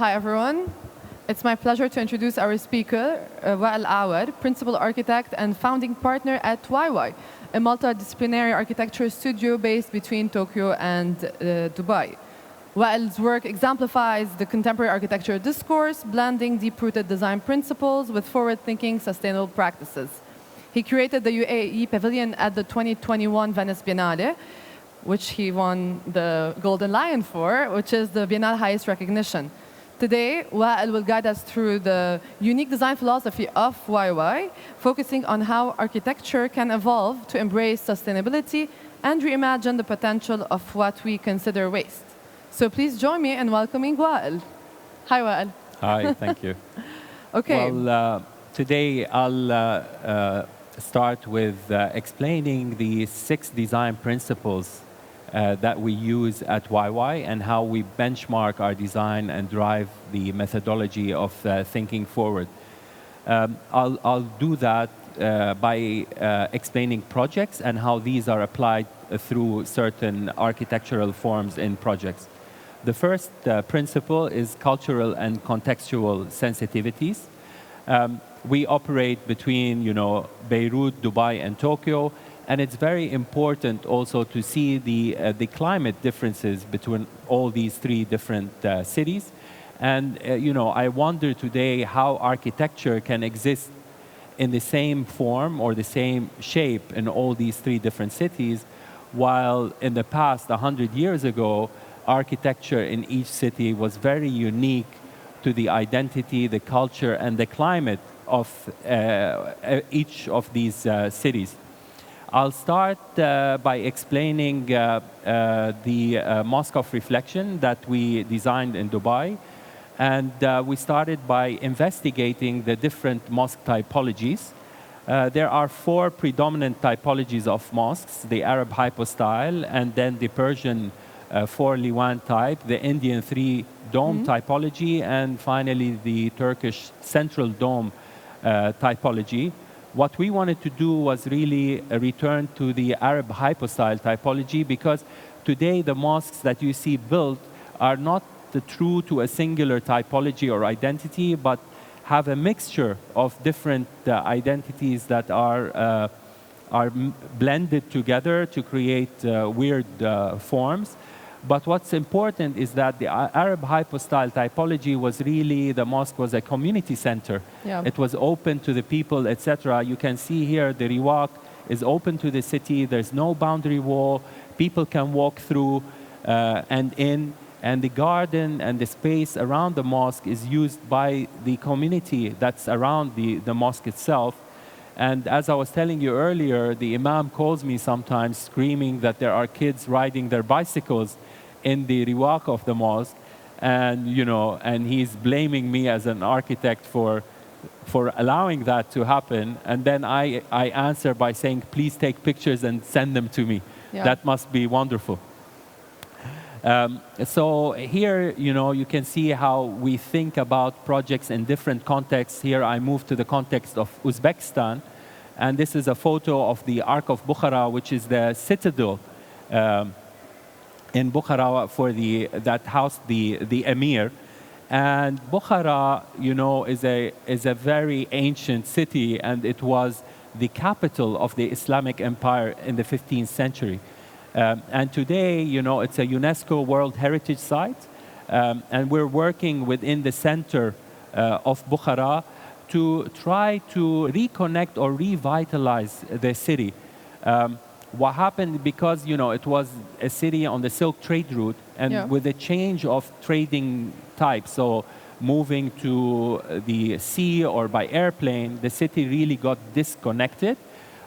Hi, everyone. It's my pleasure to introduce our speaker, Wael Al Awar, principal architect and founding partner at Waiwai, a multidisciplinary architecture studio based between Tokyo and Dubai. Wael's work exemplifies the contemporary architecture discourse, blending deep-rooted design principles with forward-thinking, sustainable practices. He created the UAE Pavilion at the 2021 Venice Biennale, which he won the Golden Lion for, which is the Biennale highest recognition. Today, Wael will guide us through the unique design philosophy of Waiwai, focusing on how architecture can evolve to embrace sustainability and reimagine the potential of what we consider waste. So please join me in welcoming Wael. Hi, Wael. Hi, thank you. Okay. Well, today I'll start with explaining the 6 design principles that we use at Waiwai and how we benchmark our design and drive the methodology of thinking forward. I'll do that by explaining projects and how these are applied through certain architectural forms in projects. The first principle is cultural and contextual sensitivities. We operate between, Beirut, Dubai, and Tokyo, and it's very important also to see the climate differences between all these 3 different cities. And, I wonder today how architecture can exist in the same form or the same shape in all these 3 different cities, while in the past, 100 years ago, architecture in each city was very unique to the identity, the culture, and the climate of each of these cities. I'll start by explaining the Mosque of Reflection that we designed in Dubai. And we started by investigating the different mosque typologies. There are 4 predominant typologies of mosques: the Arab hypostyle, and then the Persian 4-Liwan type, the Indian 3-dome typology, and finally the Turkish central dome typology. What we wanted to do was really return to the Arab hypostyle typology, because today the mosques that you see built are not true to a singular typology or identity, but have a mixture of different identities that are blended together to create weird forms. But what's important is that the Arab hypostyle typology was really, the mosque was a community center. Yeah. It was open to the people, etc. You can see here the riwaq is open to the city. There's no boundary wall. People can walk through and in. And the garden and the space around the mosque is used by the community that's around the mosque itself. And as I was telling you earlier, the imam calls me sometimes screaming that there are kids riding their bicycles in the riwaq of the mosque, and and he's blaming me as an architect for allowing that to happen. And then I answer by saying, please take pictures and send them to me. Yeah. That must be wonderful. So here, you can see how we think about projects in different contexts. Here I moved to the context of Uzbekistan, and this is a photo of the Ark of Bukhara, which is the citadel in Bukhara that housed the emir. And Bukhara, is a very ancient city, and it was the capital of the Islamic Empire in the 15th century. And today, it's a UNESCO World Heritage Site, and we're working within the center of Bukhara to try to reconnect or revitalize the city. What happened, because it was a city on the Silk Trade route, and with a change of trading type, so moving to the sea or by airplane, the city really got disconnected,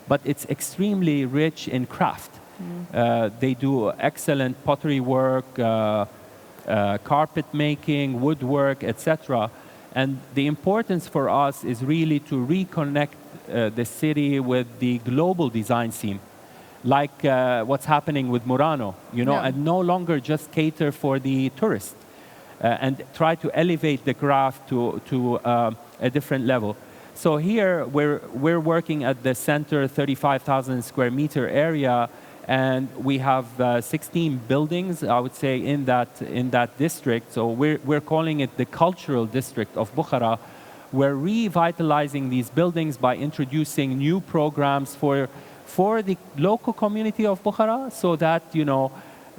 but it's extremely rich in craft. They do excellent pottery work, carpet making, woodwork, etc. And the importance for us is really to reconnect the city with the global design scene, like what's happening with Murano, and no longer just cater for the tourist, and try to elevate the craft to a different level. So here we're working at the center, 35,000 square meter area, And we have 16 buildings, I would say, in that district. So we're calling it the cultural district of Bukhara. We're revitalizing these buildings by introducing new programs for the local community of Bukhara, so that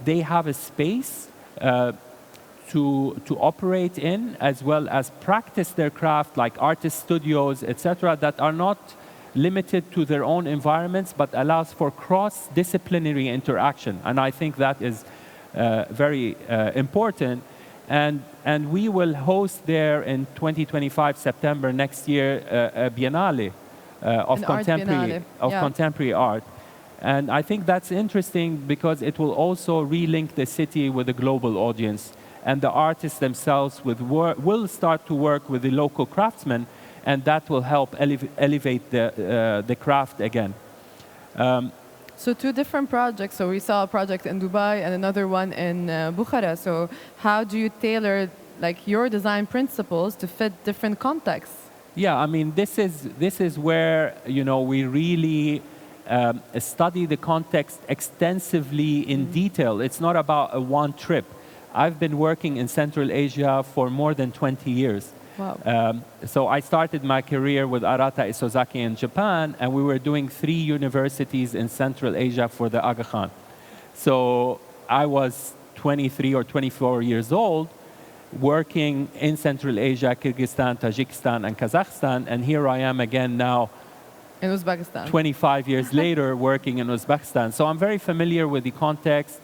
they have a space to operate in, as well as practice their craft, like artist studios, etc., that are not limited to their own environments, but allows for cross-disciplinary interaction. And I think that is very important. And we will host there in 2025, September next year, a biennale of contemporary art. And I think that's interesting because it will also relink the city with a global audience. And the artists themselves will start to work with the local craftsmen, and that will help elevate the craft again. So two different projects. So we saw a project in Dubai and another one in Bukhara. So how do you tailor your design principles to fit different contexts? Yeah, I mean, this is where we really study the context extensively in detail. It's not about a one trip. I've been working in Central Asia for more than 20 years. Wow. So I started my career with Arata Isozaki in Japan, and we were doing 3 universities in Central Asia for the Aga Khan. So I was 23 or 24 years old, working in Central Asia, Kyrgyzstan, Tajikistan, and Kazakhstan, and here I am again now, in Uzbekistan. 25 years later, working in Uzbekistan. So I'm very familiar with the context,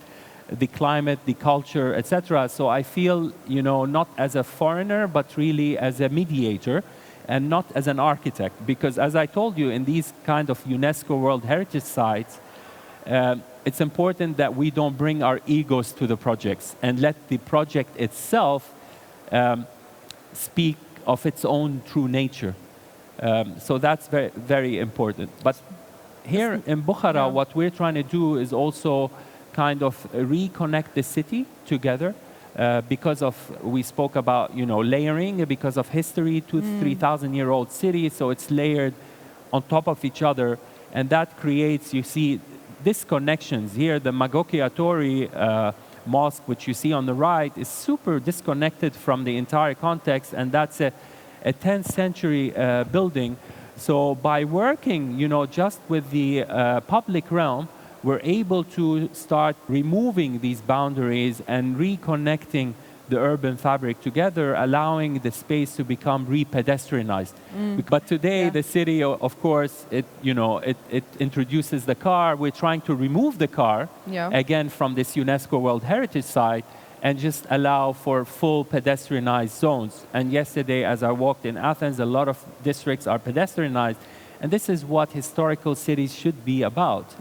the climate, the culture, etc. So I feel, not as a foreigner, but really as a mediator and not as an architect. Because as I told you, in these kind of UNESCO World Heritage sites, it's important that we don't bring our egos to the projects and let the project itself speak of its own true nature. So that's very, very important. But here in Bukhara, what we're trying to do is also kind of reconnect the city together because of, we spoke about, layering, because of history, 3,000-year-old city, so it's layered on top of each other, and that creates, you see, disconnections. Here, the Magoki Atori mosque, which you see on the right, is super disconnected from the entire context, and that's a 10th century building. So by working, just with the public realm, we're able to start removing these boundaries and reconnecting the urban fabric together, allowing the space to become re-pedestrianized. But today, the city, of course, it introduces the car. We're trying to remove the car, again, from this UNESCO World Heritage Site and just allow for full pedestrianized zones. And yesterday, as I walked in Athens, a lot of districts are pedestrianized. And this is what historical cities should be about,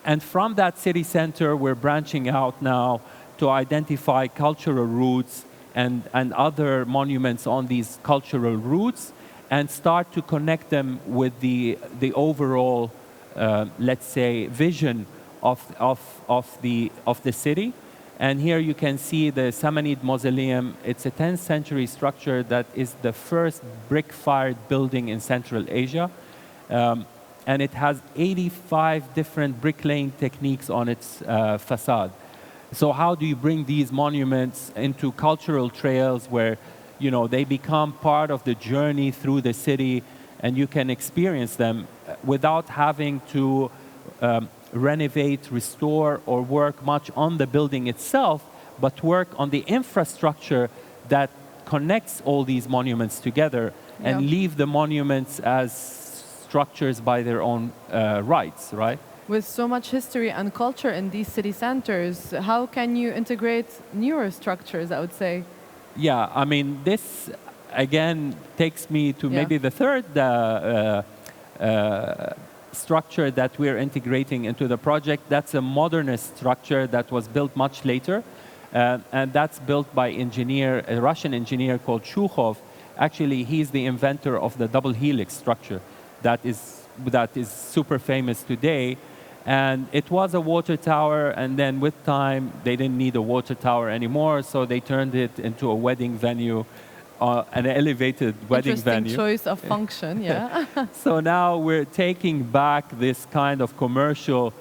And from that city center, we're branching out now to identify cultural routes and other monuments on these cultural routes and start to connect them with the overall, let's say, vision of the city. And here you can see the Samanid Mausoleum. It's a 10th century structure that is the first brick-fired building in Central Asia. And it has 85 different bricklaying techniques on its facade. So how do you bring these monuments into cultural trails where, they become part of the journey through the city and you can experience them without having to renovate, restore, or work much on the building itself, but work on the infrastructure that connects all these monuments together and leave the monuments as structures by their own rights, right? With so much history and culture in these city centers, how can you integrate newer structures, I would say? Yeah, I mean, this, again, takes me to maybe the third structure that we're integrating into the project. That's a modernist structure that was built much later. And that's built by a Russian engineer called Shukhov. Actually, he's the inventor of the double helix structure that is super famous today. And it was a water tower, and then with time, they didn't need a water tower anymore, so they turned it into a wedding venue. an elevated wedding Interesting venue. choice of function, yeah. So now we're taking back this kind of commercial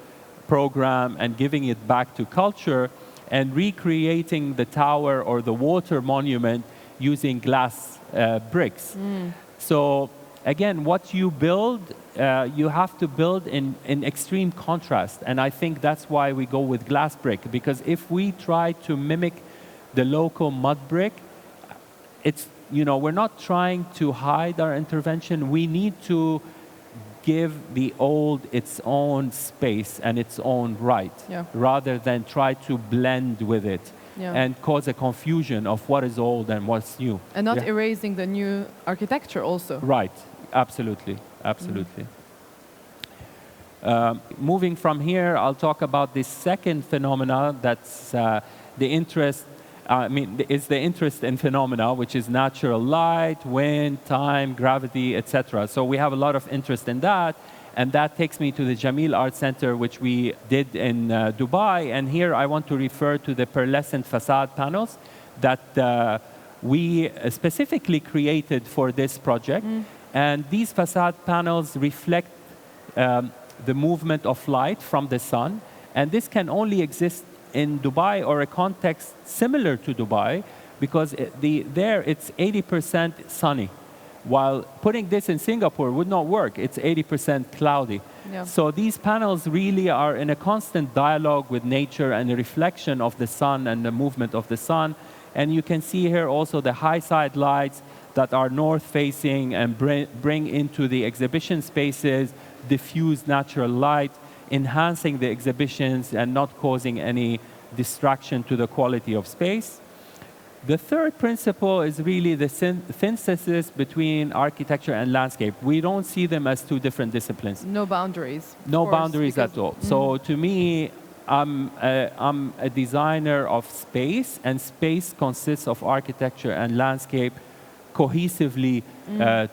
program and giving it back to culture and recreating the tower or the water monument using glass bricks. So again, what you build, you have to build in extreme contrast. And I think that's why we go with glass brick, because if we try to mimic the local mud brick, it's, we're not trying to hide our intervention. We need to give the old its own space and its own right, rather than try to blend with it and cause a confusion of what is old and what's new. And not erasing the new architecture also. Right, absolutely, absolutely. Moving from here, I'll talk about the second phenomena that's the interest. It's the interest in phenomena, which is natural light, wind, time, gravity, etc. So we have a lot of interest in that, and that takes me to the Jameel Art Center, which we did in Dubai. And here I want to refer to the pearlescent facade panels that we specifically created for this project. And these facade panels reflect the movement of light from the sun, and this can only exist in Dubai or a context similar to Dubai, because there it's 80% sunny, while putting this in Singapore would not work. It's 80% cloudy. So these panels really are in a constant dialogue with nature and a reflection of the sun and the movement of the sun. And you can see here also the high side lights that are north facing and bring into the exhibition spaces diffuse natural light, enhancing the exhibitions and not causing any distraction to the quality of space. The third principle is really the synthesis between architecture and landscape. We don't see them as two different disciplines. No boundaries. No boundaries at all. So to me, I'm a designer of space, and space consists of architecture and landscape cohesively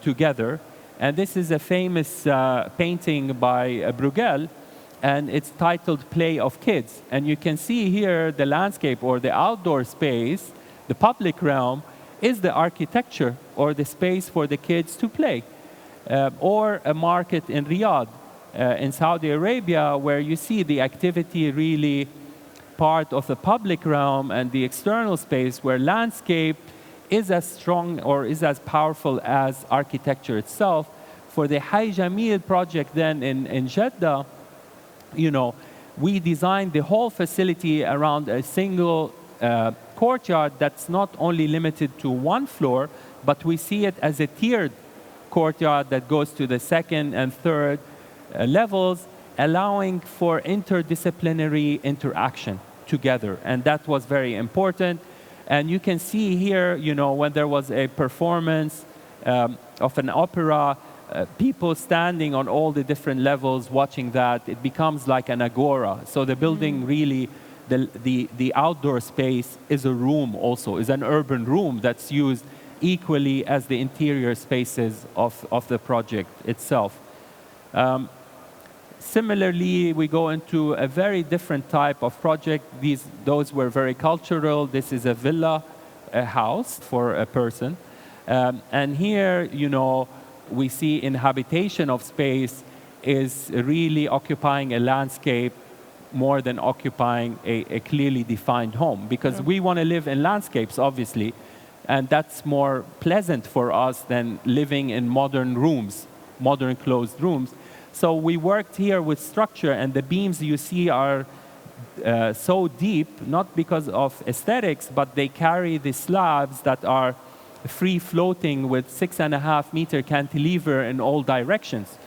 together. And this is a famous painting by Bruegel, and it's titled Play of Kids. And you can see here the landscape or the outdoor space, the public realm, is the architecture or the space for the kids to play. Or a market in Riyadh, in Saudi Arabia, where you see the activity really part of the public realm and the external space, where landscape is as strong or is as powerful as architecture itself. For the Hay Jameel project then in Jeddah, we designed the whole facility around a single courtyard that's not only limited to one floor, but we see it as a tiered courtyard that goes to the second and third levels, allowing for interdisciplinary interaction together. And that was very important. And you can see here, when there was a performance of an opera, people standing on all the different levels watching that, it becomes like an agora. So the building really, the outdoor space is a room also, is an urban room that's used equally as the interior spaces of the project itself. Similarly, we go into a very different type of project. Those were very cultural. This is a villa, a house for a person. And here, we see inhabitation of space is really occupying a landscape more than occupying a clearly defined home. Because we want to live in landscapes, obviously, and that's more pleasant for us than living in modern rooms, modern closed rooms. So we worked here with structure, and the beams you see are so deep, not because of aesthetics, but they carry the slabs that are free floating with 6.5-meter cantilever in all directions.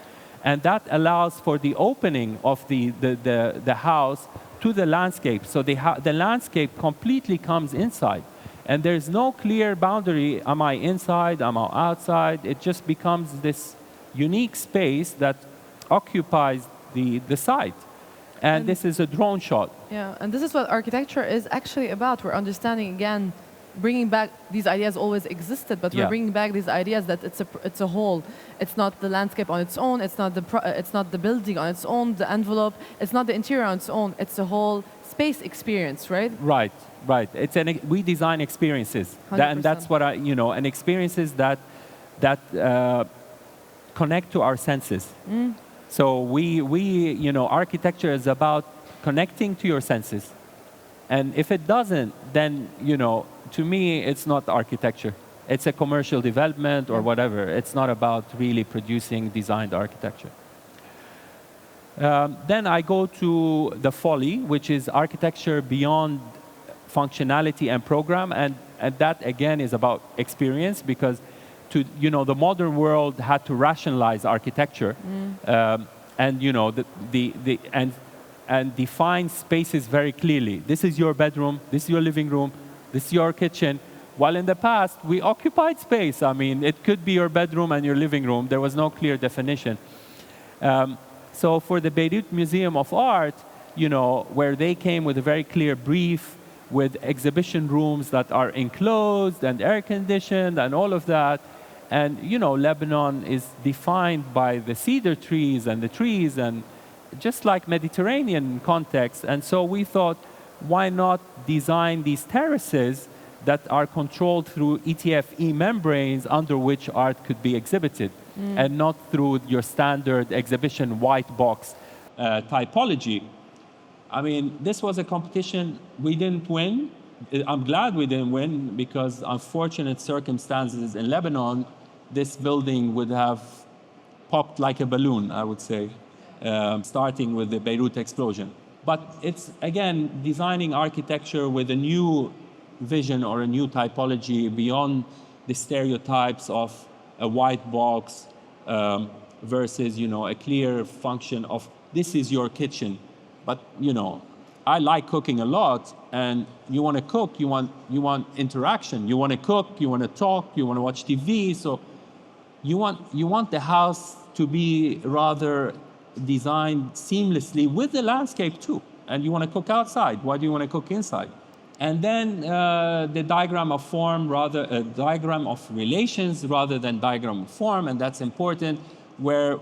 And that allows for the opening of the house to the landscape. So the landscape completely comes inside. And there's no clear boundary, am I inside, am I outside? It just becomes this unique space that occupies the site. And this is a drone shot. Yeah, and this is what architecture is actually about. We're understanding, again, bringing back these ideas always existed, but we're bringing back these ideas that it's a whole. It's not the landscape on its own. It's not the building on its own. The envelope. It's not the interior on its own. It's a whole space experience, right? Right, right. We design experiences, and that's 100%. what and experiences that connect to our senses. So architecture is about connecting to your senses, and if it doesn't, then to me, it's not architecture. It's a commercial development or whatever. It's not about really producing designed architecture. Then I go to the folly, which is architecture beyond functionality and program, and that again is about experience, because the modern world had to rationalize architecture, and and define spaces very clearly. This is your bedroom. This is your living room. This is your kitchen. While in the past we occupied space. I mean, it could be your bedroom and your living room. There was no clear definition. So for the Beirut Museum of Art, where they came with a very clear brief, with exhibition rooms that are enclosed and air conditioned and all of that. And Lebanon is defined by the cedar trees and the trees, and just like Mediterranean context. And so we thought, why not design these terraces that are controlled through ETFE membranes under which art could be exhibited, and not through your standard exhibition white box typology. I mean, this was a competition we didn't win. I'm glad we didn't win, because unfortunate circumstances in Lebanon, this building would have popped like a balloon, I would say, starting with the Beirut explosion. But it's, again, designing architecture with a new vision or a new typology beyond the stereotypes of a white box versus, a clear function of this is your kitchen. But, I like cooking a lot, and you want to cook, you want interaction, you want to cook, you want to talk, you want to watch TV. So you want the house to be rather designed seamlessly with the landscape too. And you want to cook outside. Why do you want to cook inside? And then the diagram of form, rather a diagram of relations rather than diagram of form, and that's important. Where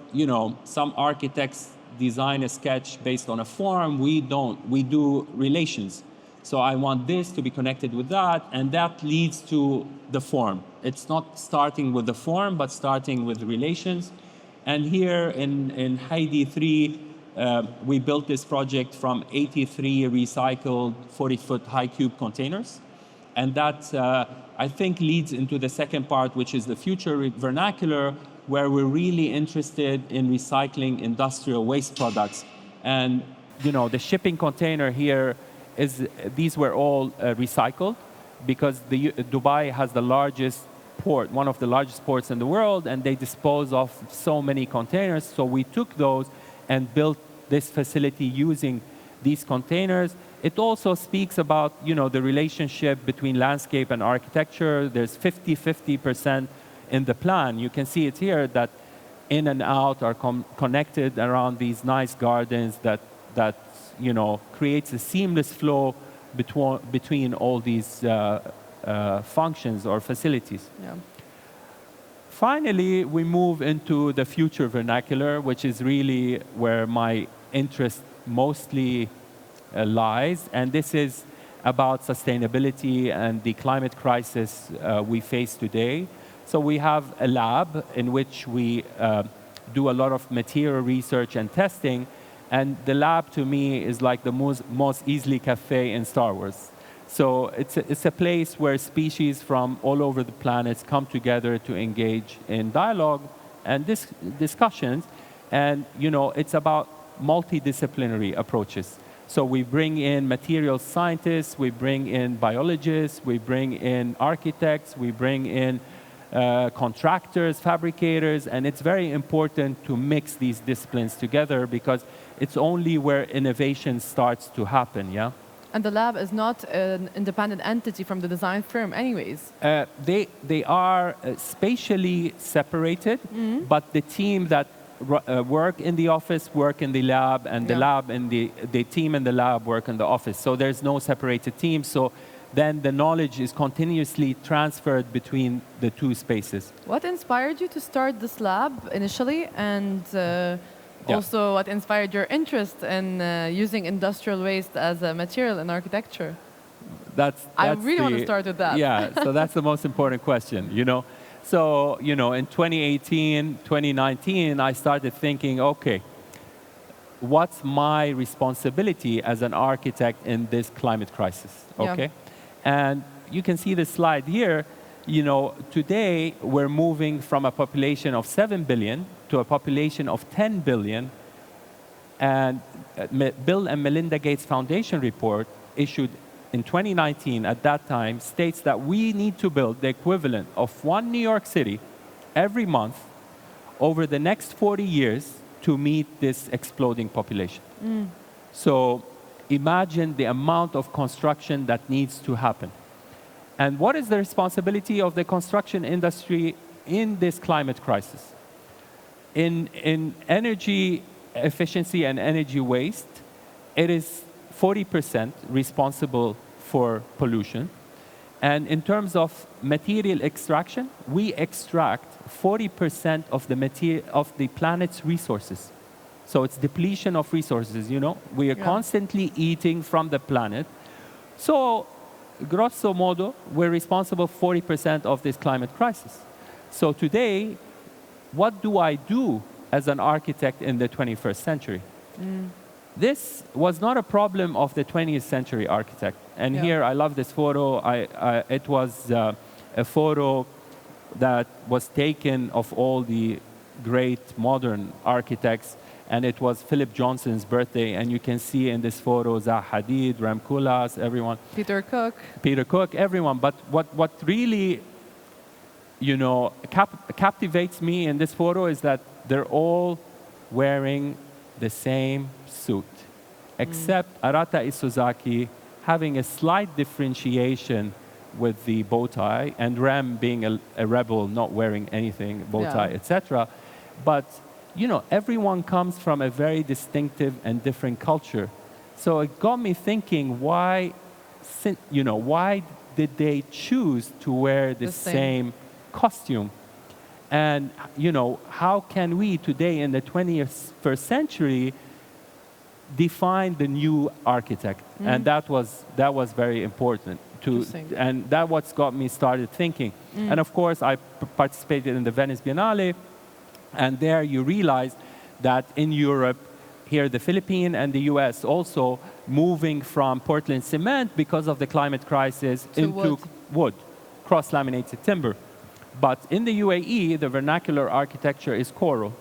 some architects design a sketch based on a form, we don't. We do relations. So I want this to be connected with that, and that leads to the form. It's not starting with the form, but starting with relations. And here in Heidi 3, we built this project from 83 recycled 40-foot high cube containers. And that, I think, leads into the second part, which is the future vernacular, where we're really interested in recycling industrial waste products. And, the shipping container here these were all recycled, because Dubai has the largest port, one of the largest ports in the world, and they dispose of so many containers. So we took those and built this facility using these containers. It also speaks about, the relationship between landscape and architecture. There's 50-50% in the plan. You can see it here that in and out are connected around these nice gardens that creates a seamless flow between all these functions or facilities. Yeah. Finally, we move into the future vernacular, which is really where my interest mostly lies. And this is about sustainability and the climate crisis we face today. So we have a lab in which we do a lot of material research and testing. And the lab, to me, is like the most easily cafe in Star Wars. So it's a place where species from all over the planet come together to engage in dialogue and discussions. And, it's about multidisciplinary approaches. So we bring in material scientists, we bring in biologists, we bring in architects, we bring in contractors, fabricators, and it's very important to mix these disciplines together, because it's only where innovation starts to happen, yeah? And the lab is not an independent entity from the design firm anyways. They are spatially separated, but the team that work in the office work in the lab, and the lab and the team in the lab work in the office. So there's no separated team. So then the knowledge is continuously transferred between the two spaces. What inspired you to start this lab initially, and Yeah. Also, what inspired your interest in using industrial waste as a material in architecture? I That's really want to the start with that. yeah. So that's the most important question. So in 2018, 2019, I started thinking, okay, what's my responsibility as an architect in this climate crisis? Yeah. Okay, and you can see the slide here. Today we're moving from a population of 7 billion to a population of 10 billion, and Bill and Melinda Gates Foundation report issued in 2019 at that time states that we need to build the equivalent of one New York City every month over the next 40 years to meet this exploding population. So imagine the amount of construction that needs to happen. And what is the responsibility of the construction industry in this climate crisis? In energy efficiency and energy waste, it is 40% responsible for pollution. And in terms of material extraction, we extract 40% of the planet's resources. So it's depletion of resources, We are constantly eating from the planet. So grosso modo, we're responsible for 40% of this climate crisis. So today, what do I do as an architect in the 21st century? This was not a problem of the 20th century architect. And here, I love this photo. It was a photo that was taken of all the great modern architects. And it was Philip Johnson's birthday. And you can see in this photo, Zaha Hadid, Ram Koolhaas, everyone. Peter Cook, everyone. But what really, captivates me in this photo is that they're all wearing the same suit, except Arata Isozaki having a slight differentiation with the bow tie, and Ram being a rebel, not wearing anything, bow tie, etc. But, everyone comes from a very distinctive and different culture. So it got me thinking, why did they choose to wear the same costume? And, how can we today in the 21st century define the new architect? And that was very important. And that what's got me started thinking. And of course, I participated in the Venice Biennale, and there you realize that in Europe, here the Philippines and the US also moving from Portland cement because of the climate crisis into wood, cross-laminated timber. But in the UAE, the vernacular architecture is coral.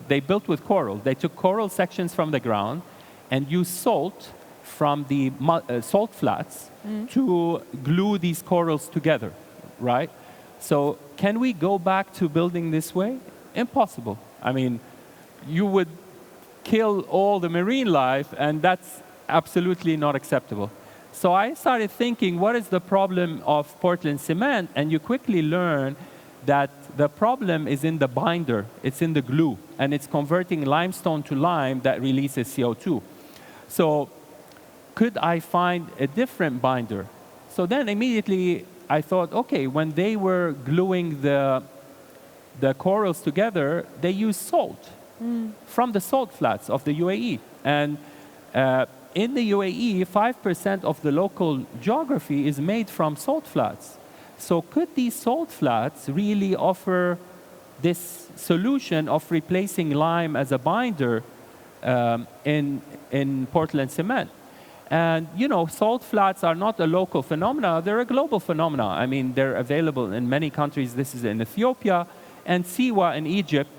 They built with coral. They took coral sections from the ground and used salt from the salt flats to glue these corals together, right? So can we go back to building this way? Impossible. I mean, you would kill all the marine life, and that's absolutely not acceptable. So I started thinking, what is the problem of Portland cement? And you quickly learn that the problem is in the binder. It's in the glue. And it's converting limestone to lime that releases CO2. So could I find a different binder? So then immediately I thought, okay, when they were gluing the corals together, they used salt from the salt flats of the UAE. And in the UAE, 5% of the local geography is made from salt flats. So could these salt flats really offer this solution of replacing lime as a binder in Portland cement? And, salt flats are not a local phenomena, they're a global phenomena. I mean, they're available in many countries. This is in Ethiopia. And Siwa in Egypt,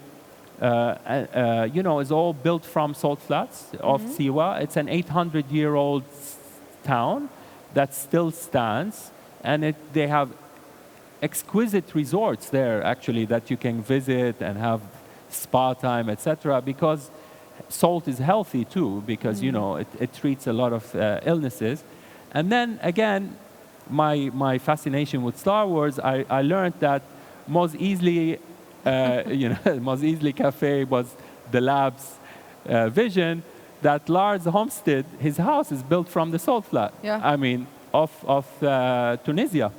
is all built from salt flats of Siwa. It's an 800-year-old town that still stands. And they have exquisite resorts there, actually, that you can visit and have spa time, etc. Because salt is healthy, too, because, it treats a lot of illnesses. And then, again, my fascination with Star Wars, I learned that Mos Eisley Mos Eisley Cafe was the lab's vision, that Lars Homstead, his house is built from the salt flat. I mean, of Tunisia.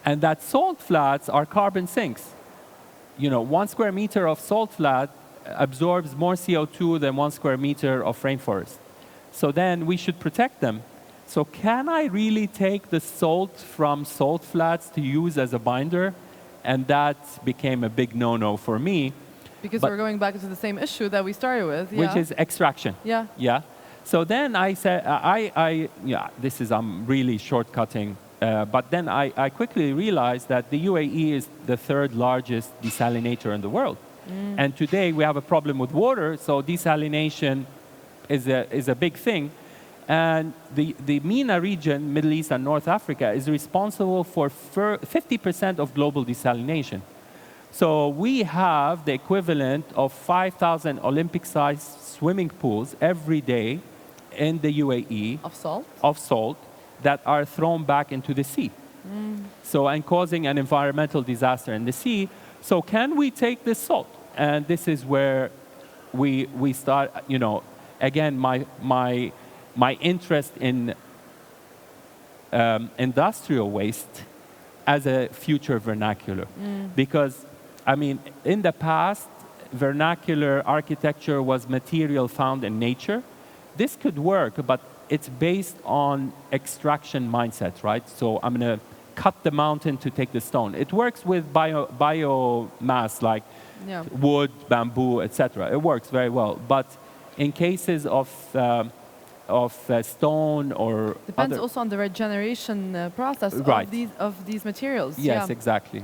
And that salt flats are carbon sinks. 1 square meter of salt flat absorbs more CO2 than 1 square meter of rainforest. So then we should protect them. So can I really take the salt from salt flats to use as a binder? And that became a big no-no for me. Because we're going back to the same issue that we started with. Which is extraction. Yeah. Yeah. So then I said, this is, I'm really shortcutting. But then I quickly realized that the UAE is the 3rd largest desalinator in the world. And today we have a problem with water, so desalination is a big thing. And the MENA region, Middle East and North Africa, is responsible for 50% of global desalination. So we have the equivalent of 5,000 Olympic-sized swimming pools every day in the UAE of salt that are thrown back into the sea. So, and causing an environmental disaster in the sea. So can we take this salt? And this is where we start, you know, again, my interest in industrial waste as a future vernacular. Because, I mean, in the past, vernacular architecture was material found in nature. This could work, but it's based on extraction mindset, right? So I'm going to cut the mountain to take the stone. It works with biomass, like wood, bamboo, etc. It works very well. But in cases of stone or depends also on the regeneration process of these materials. Yes, exactly.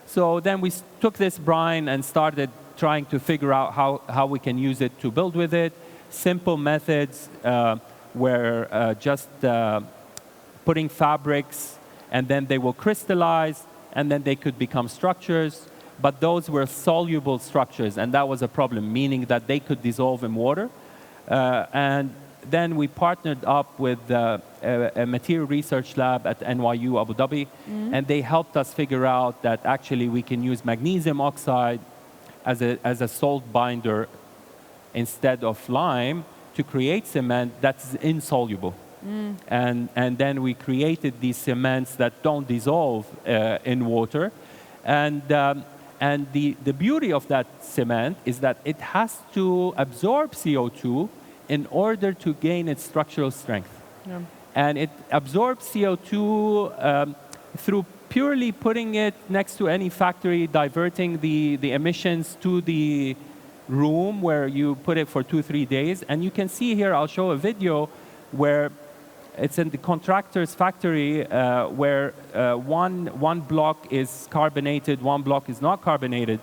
So then we took this brine and started trying to figure out how we can use it to build with it. Simple methods were just putting fabrics, and then they will crystallize, and then they could become structures. But those were soluble structures, and that was a problem, meaning that they could dissolve in water. And then we partnered up with a material research lab at NYU Abu Dhabi, and they helped us figure out that actually we can use magnesium oxide as a salt binder instead of lime to create cement that's insoluble. And then we created these cements that don't dissolve in water. And the beauty of that cement is that it has to absorb CO2 in order to gain its structural strength. And it absorbs CO2 through purely putting it next to any factory, diverting the emissions to the room where you put it for 2-3 days. And you can see here, I'll show a video where it's in the contractor's factory where one block is carbonated, one block is not carbonated.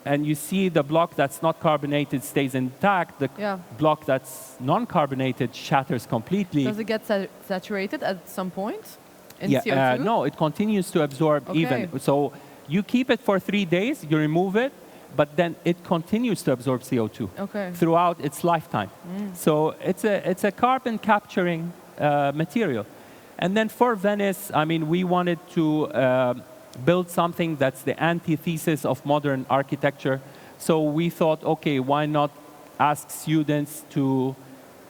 And you see the block that's not carbonated stays intact. The block that's non-carbonated shatters completely. Does it get saturated at some point in CO2? No, it continues to absorb even. So you keep it for 3 days, you remove it, but then it continues to absorb CO2 throughout its lifetime. So it's a carbon capturing material. And then for Venice, I mean, we wanted to build something that's the antithesis of modern architecture. So we thought, okay, why not ask students to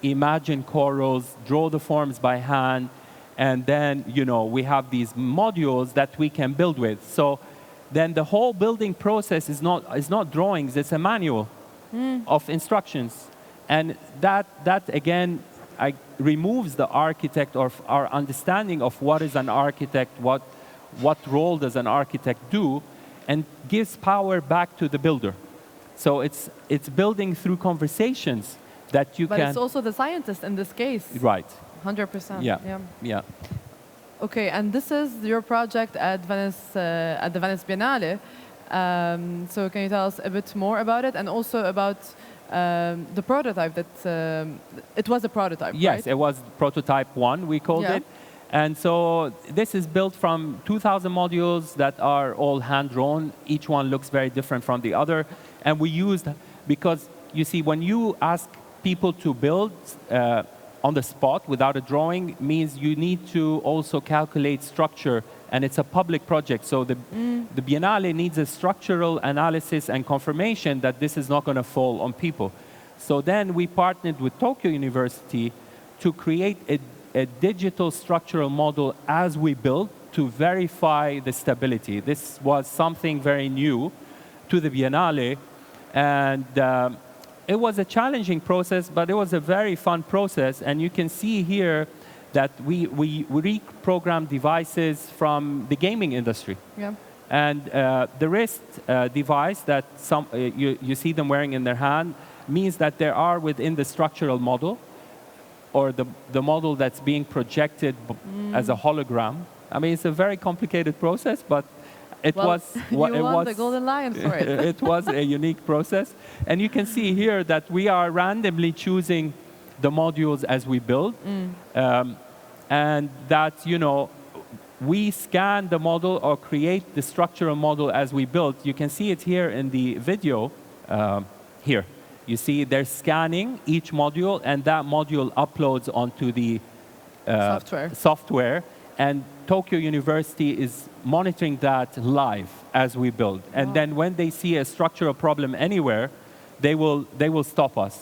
imagine corals, draw the forms by hand, and then, you know, we have these modules that we can build with. So then the whole building process is not drawings, it's a manual of instructions. And that again, removes the architect or our understanding of what is an architect, what role does an architect do, and gives power back to the builder. So it's building through conversations that you can... But it's also the scientist in this case. Right. 100%. Yeah. Okay, and this is your project at Venice, at the Venice Biennale. So can you tell us a bit more about it, and also about the prototype that... it was a prototype, yes, right? It was prototype 1, we called it. And so this is built from 2,000 modules that are all hand-drawn. Each one looks very different from the other. And we used, because you see, when you ask people to build on the spot without a drawing, means you need to also calculate structure, and it's a public project. So the Biennale needs a structural analysis and confirmation that this is not going to fall on people. So then we partnered with Tokyo University to create a digital structural model as we build to verify the stability. This was something very new to the Biennale. And it was a challenging process, but it was a very fun process. And you can see here that we reprogrammed devices from the gaming industry. Yeah. And the wrist device that you see them wearing in their hand means that they are within the structural model, or the model that's being projected as a hologram. I mean, it's a very complicated process, but it was the golden lion for it. it was a unique process. And you can see here that we are randomly choosing the modules as we build. And that, we scan the model or create the structural model as we build. You can see it here in the video here. You see they're scanning each module, and that module uploads onto the software. And Tokyo University is monitoring that live as we build. And then when they see a structural problem anywhere, they will stop us.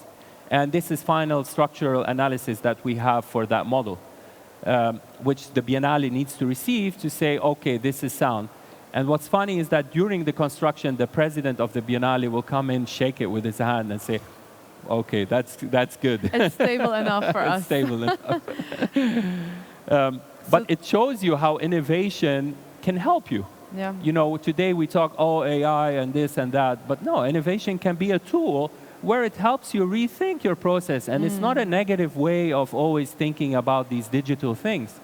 And this is final structural analysis that we have for that model, which the Biennale needs to receive to say, okay, this is sound. And what's funny is that during the construction, the president of the Biennale will come in, shake it with his hand, and say, okay, that's good. It's stable enough for us. It's stable enough. But it shows you how innovation can help you. Yeah. Today we talk, AI and this and that, but no, innovation can be a tool where it helps you rethink your process. And it's not a negative way of always thinking about these digital things.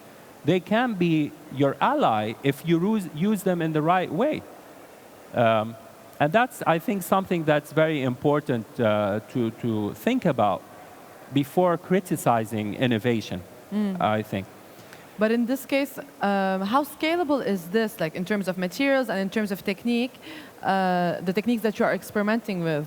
They can be your ally if you use them in the right way. And that's, I think, something that's very important to think about before criticizing innovation, I think. But in this case, how scalable is this, like in terms of materials and in terms of technique, the techniques that you are experimenting with?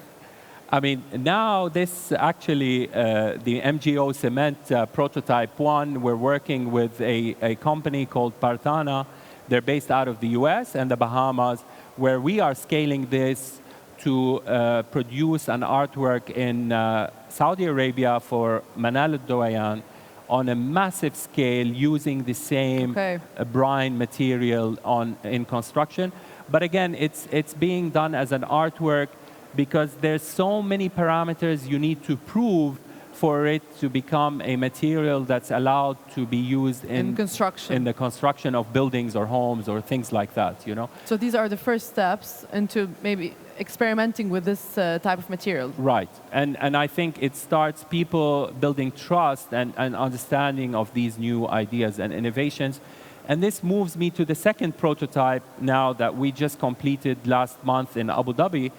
I mean, now this actually, the MGO Cement Prototype 1, we're working with a company called Partana. They're based out of the US and the Bahamas, where we are scaling this to produce an artwork in Saudi Arabia for Manal al-Doayan on a massive scale using the same brine material in construction. But again, it's being done as an artwork because there's so many parameters you need to prove for it to become a material that's allowed to be used in the construction of buildings or homes or things like that, So these are the first steps into maybe experimenting with this type of material. Right. And I think it starts people building trust and understanding of these new ideas and innovations. And this moves me to the second prototype now that we just completed last month in Abu Dhabi.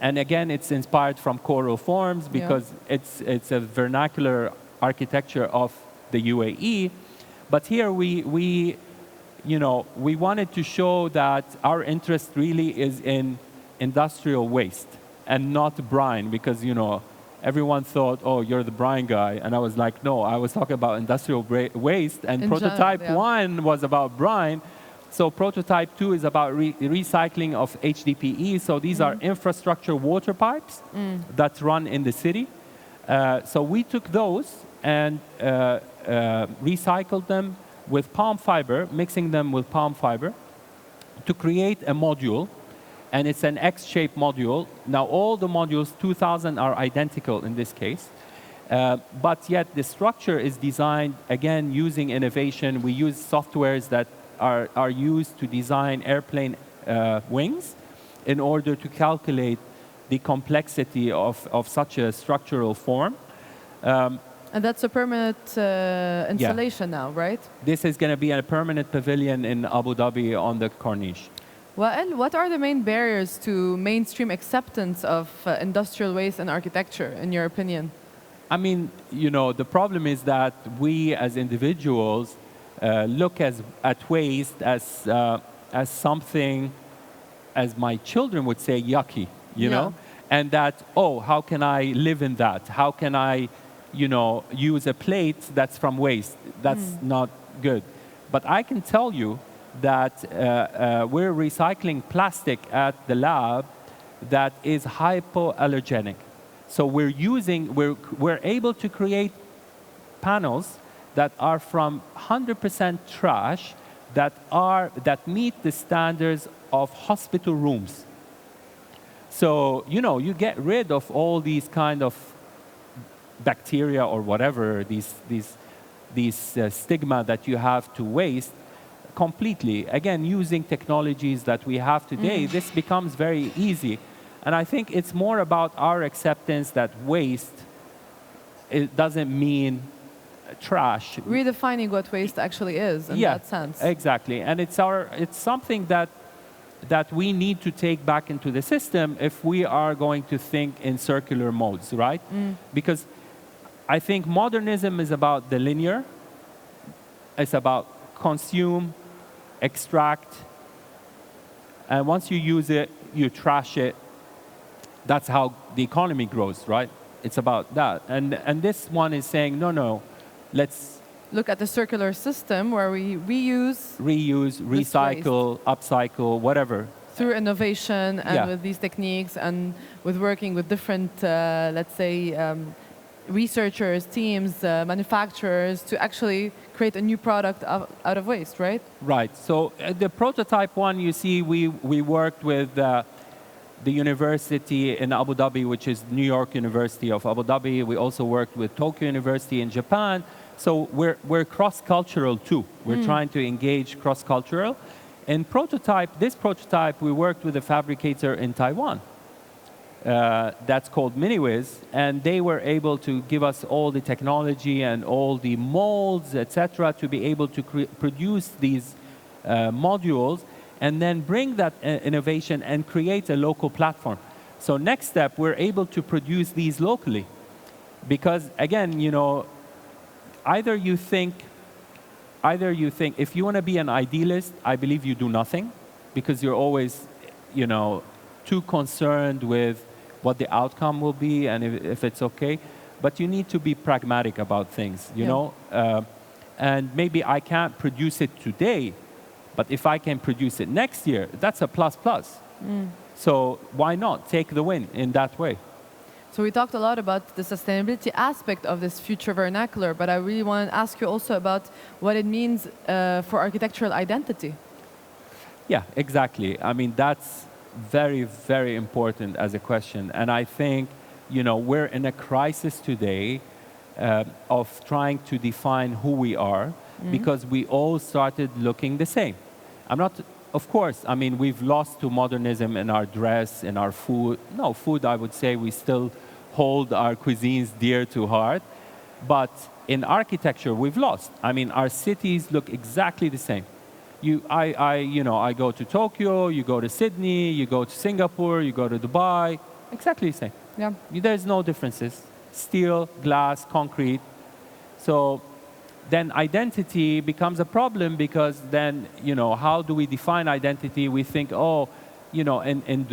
And again, it's inspired from choral forms because it's a vernacular architecture of the UAE. But here we wanted to show that our interest really is in industrial waste and not brine, because everyone thought, oh, you're the brine guy, and I was like, no, I was talking about industrial waste, and prototype 1 was about brine. So prototype 2 is about recycling of HDPE. So these are infrastructure water pipes that run in the city. So we took those and recycled them with palm fiber, mixing them with palm fiber to create a module. And it's an X-shaped module. Now all the modules, 2,000, are identical in this case. But yet the structure is designed, again, using innovation. We use softwares that are used to design airplane wings in order to calculate the complexity of such a structural form. And that's a permanent installation now, right? This is going to be a permanent pavilion in Abu Dhabi on the Corniche. Wael, what are the main barriers to mainstream acceptance of industrial waste and architecture, in your opinion? I mean, the problem is that we as individuals look at waste as something, as my children would say, yucky, you know? And that, oh, how can I live in that? How can I, use a plate that's from waste? That's not good. But I can tell you that we're recycling plastic at the lab that is hypoallergenic. So we're able to create panels that are from 100% trash that meet the standards of hospital rooms. So, you get rid of all these kind of bacteria or whatever, these stigma that you have to waste completely. Again, using technologies that we have today, this becomes very easy. And I think it's more about our acceptance that waste, it doesn't mean trash. Redefining what waste actually is in that sense. Exactly. And it's something that we need to take back into the system if we are going to think in circular modes, right? Because I think modernism is about the linear. It's about consume, extract, and once you use it, you trash it. That's how the economy grows, right? It's about that. And this one is saying, no, let's look at the circular system where we reuse, recycle, upcycle, whatever. Through innovation and with these techniques and with working with different, let's say, researchers, teams, manufacturers to actually create a new product out of waste, right? Right. So the prototype one, you see, we worked with the university in Abu Dhabi, which is New York University of Abu Dhabi. We also worked with Tokyo University in Japan. So we're cross-cultural too. We're trying to engage cross-cultural. In this prototype, we worked with a fabricator in Taiwan. That's called MiniWiz, and they were able to give us all the technology and all the molds, etc., to be able to produce these modules and then bring that innovation and create a local platform. So next step, we're able to produce these locally. Because again, either you think, if you want to be an idealist, I believe you do nothing, because you're always, too concerned with what the outcome will be and if it's okay. But you need to be pragmatic about things, you know? And maybe I can't produce it today, but if I can produce it next year, that's a plus. So why not take the win in that way? So we talked a lot about the sustainability aspect of this future vernacular, but I really want to ask you also about what it means for architectural identity. Yeah, exactly. I mean, that's very, very important as a question. And I think, we're in a crisis today of trying to define who we are because we all started looking the same. Of course, I mean, we've lost to modernism in our dress, in our food. No, food, I would say we still hold our cuisines dear to heart. But in architecture, we've lost. I mean, our cities look exactly the same. I go to Tokyo, you go to Sydney, you go to Singapore, you go to Dubai, exactly the same. Yeah. There's no differences. Steel, glass, concrete. So then identity becomes a problem because then, how do we define identity? We think, in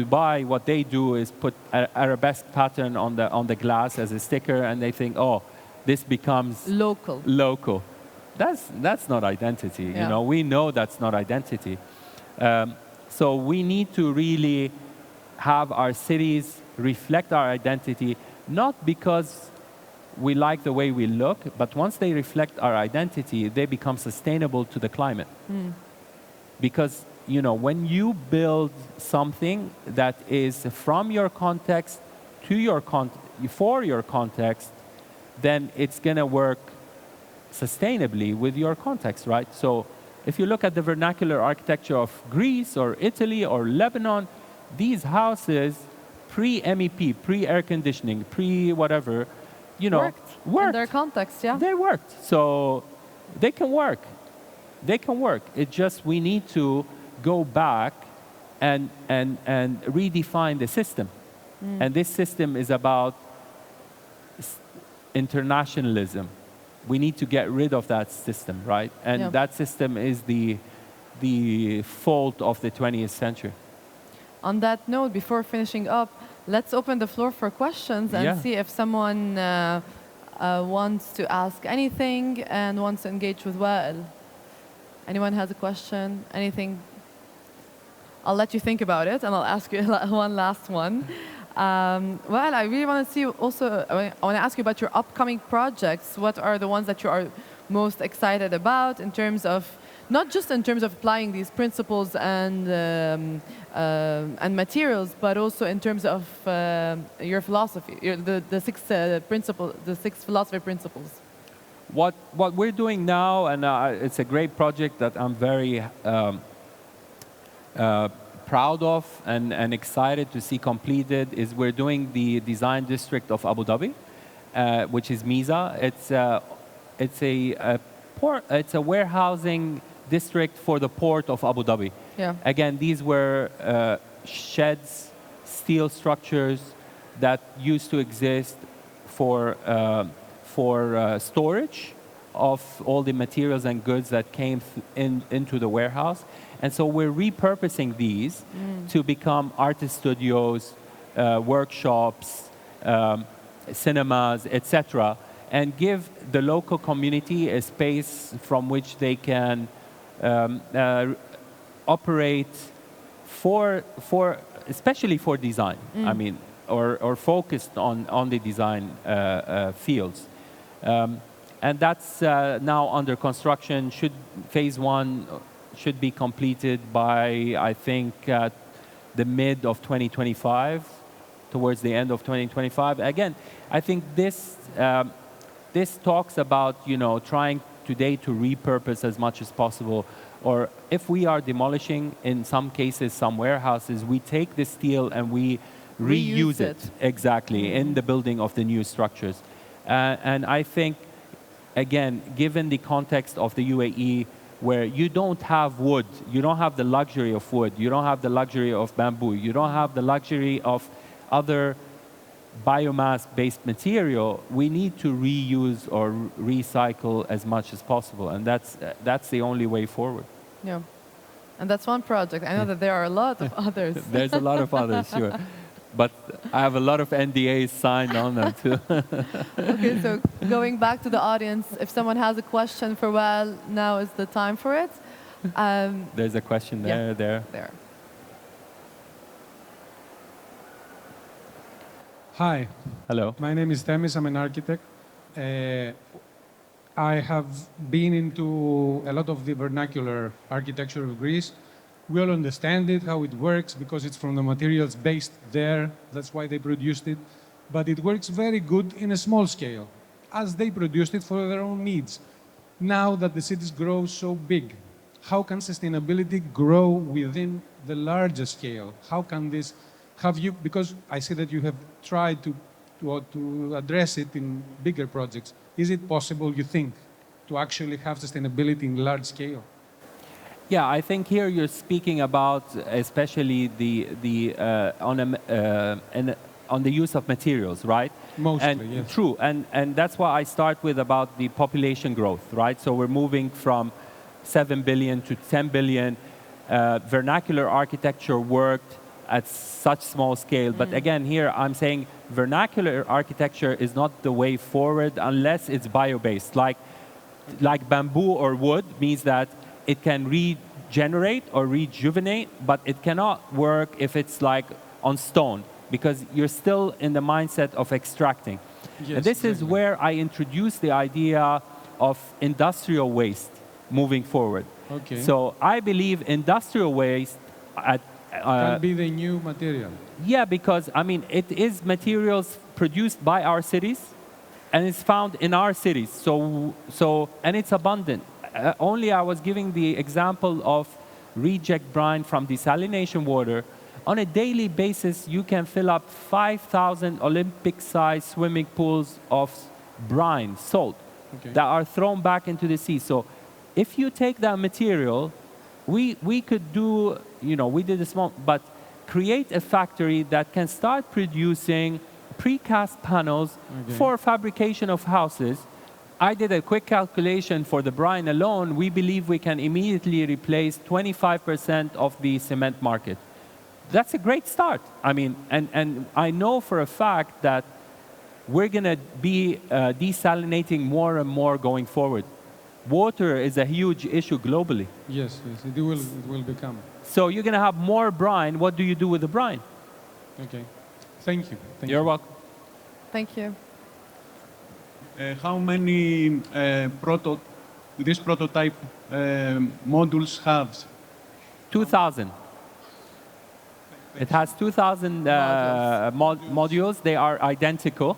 Dubai, what they do is put an arabesque pattern on the glass as a sticker, and they think, this becomes local. That's not identity. We know that's not identity. So we need to really have our cities reflect our identity, not because we like the way we look, but once they reflect our identity, they become sustainable to the climate. Because, when you build something that is from your context to for your context, then it's going to work sustainably with your context, right? So if you look at the vernacular architecture of Greece or Italy or Lebanon, these houses, pre-MEP, pre-air conditioning, pre-whatever, worked in their context, yeah. They worked. So they can work. It's just we need to go back and redefine the system. And this system is about internationalism. We need to get rid of that system, right? And that system is the fault of the 20th century. On that note, before finishing up, let's open the floor for questions and see if someone wants to ask anything and wants to engage with Wael. Anyone has a question? Anything? I'll let you think about it, and I'll ask you one last one. Well, I really want to see also, I want to ask you about your upcoming projects. What are the ones that you are most excited about in terms of not just in terms of applying these principles and materials, but also in terms of your philosophy, the six philosophy principles. What we're doing now, and it's a great project that I'm very proud of and excited to see completed, is we're doing the design district of Abu Dhabi, which is Miza. It's a warehousing district for the port of Abu Dhabi. Yeah. Again, these were sheds, steel structures that used to exist for storage of all the materials and goods that came into the warehouse. And so we're repurposing these to become artist studios, workshops, cinemas, etc., and give the local community a space from which they can operate especially for design. I mean, or focused on the design fields. And that's now under construction. Phase 1 should be completed by, I think, the mid of 2025, towards the end of 2025. Again, I think this talks about, trying today to repurpose as much as possible. Or if we are demolishing, in some cases, some warehouses, we take the steel and we reuse it. Exactly, in the building of the new structures. And I think, again, given the context of the UAE, where you don't have wood, you don't have the luxury of wood, you don't have the luxury of bamboo, you don't have the luxury of other biomass-based material, we need to reuse or recycle as much as possible, and that's the only way forward. Yeah, and that's one project. I know that there are a lot of others. There's a lot of others, sure. But I have a lot of NDAs signed on them too. Okay, so going back to the audience, if someone has a question for Wael, now is the time for it. There's a question there, There. Hi. Hello. My name is Themis. I'm an architect. I have been into a lot of the vernacular architecture of Greece. We all understand it, how it works, because it's from the materials based there. That's why they produced it. But it works very good in a small scale, as they produced it for their own needs. Now that the cities grow so big, how can sustainability grow within the larger scale? How can this... because I see that you have tried to address it in bigger projects. Is it possible, you think, to actually have sustainability in large scale? Yeah, I think here you're speaking about especially on the use of materials, right? Mostly, yes. True, and that's why I start with about the population growth, right? So we're moving from 7 billion to 10 billion. Vernacular architecture worked at such small scale. But again, here I'm saying vernacular architecture is not the way forward unless it's bio-based. Like bamboo or wood means that it can regenerate or rejuvenate, but it cannot work if it's like on stone, because you're still in the mindset of extracting. Yes, and this is where I introduce the idea of industrial waste moving forward. Okay. So I believe industrial waste can be the new material. Yeah, because I mean it is materials produced by our cities, and it's found in our cities. And it's abundant. Only I was giving the example of reject brine from desalination water. On a daily basis, you can fill up 5,000 Olympic-sized swimming pools of brine, salt, that are thrown back into the sea. So if you take that material, we could do, we did a small, but create a factory that can start producing precast panels for fabrication of houses. I did a quick calculation for the brine alone. We believe we can immediately replace 25% of the cement market. That's a great start. I mean, and I know for a fact that we're going to be desalinating more and more going forward. Water is a huge issue globally. Yes, it will become. So you're going to have more brine. What do you do with the brine? Okay. Thank you. You're welcome. Thank you. How many this prototype modules have? 2,000. It has 2,000 modules. They are identical,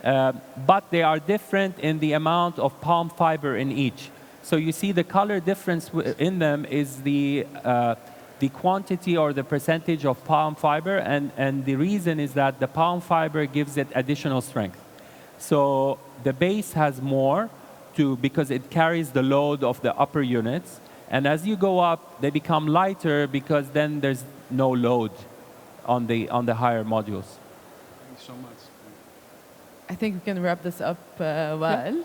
but they are different in the amount of palm fiber in each. So you see the color difference in them is the quantity or the percentage of palm fiber, and the reason is that the palm fiber gives it additional strength. So the base has more because it carries the load of the upper units, and as you go up, they become lighter because then there's no load on the higher modules. Thank you so much. I think we can wrap this up well.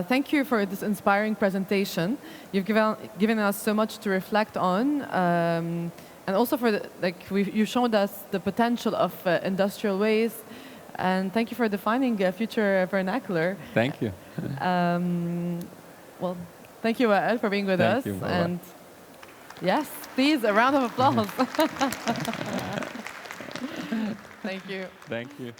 Thank you for this inspiring presentation. You've given us so much to reflect on, and also for you've shown us the potential of industrial waste. And thank you for defining future vernacular. Thank you. Well, thank you, Wael, for being with us. Thank you. And yes, please, a round of applause. Thank you. Thank you.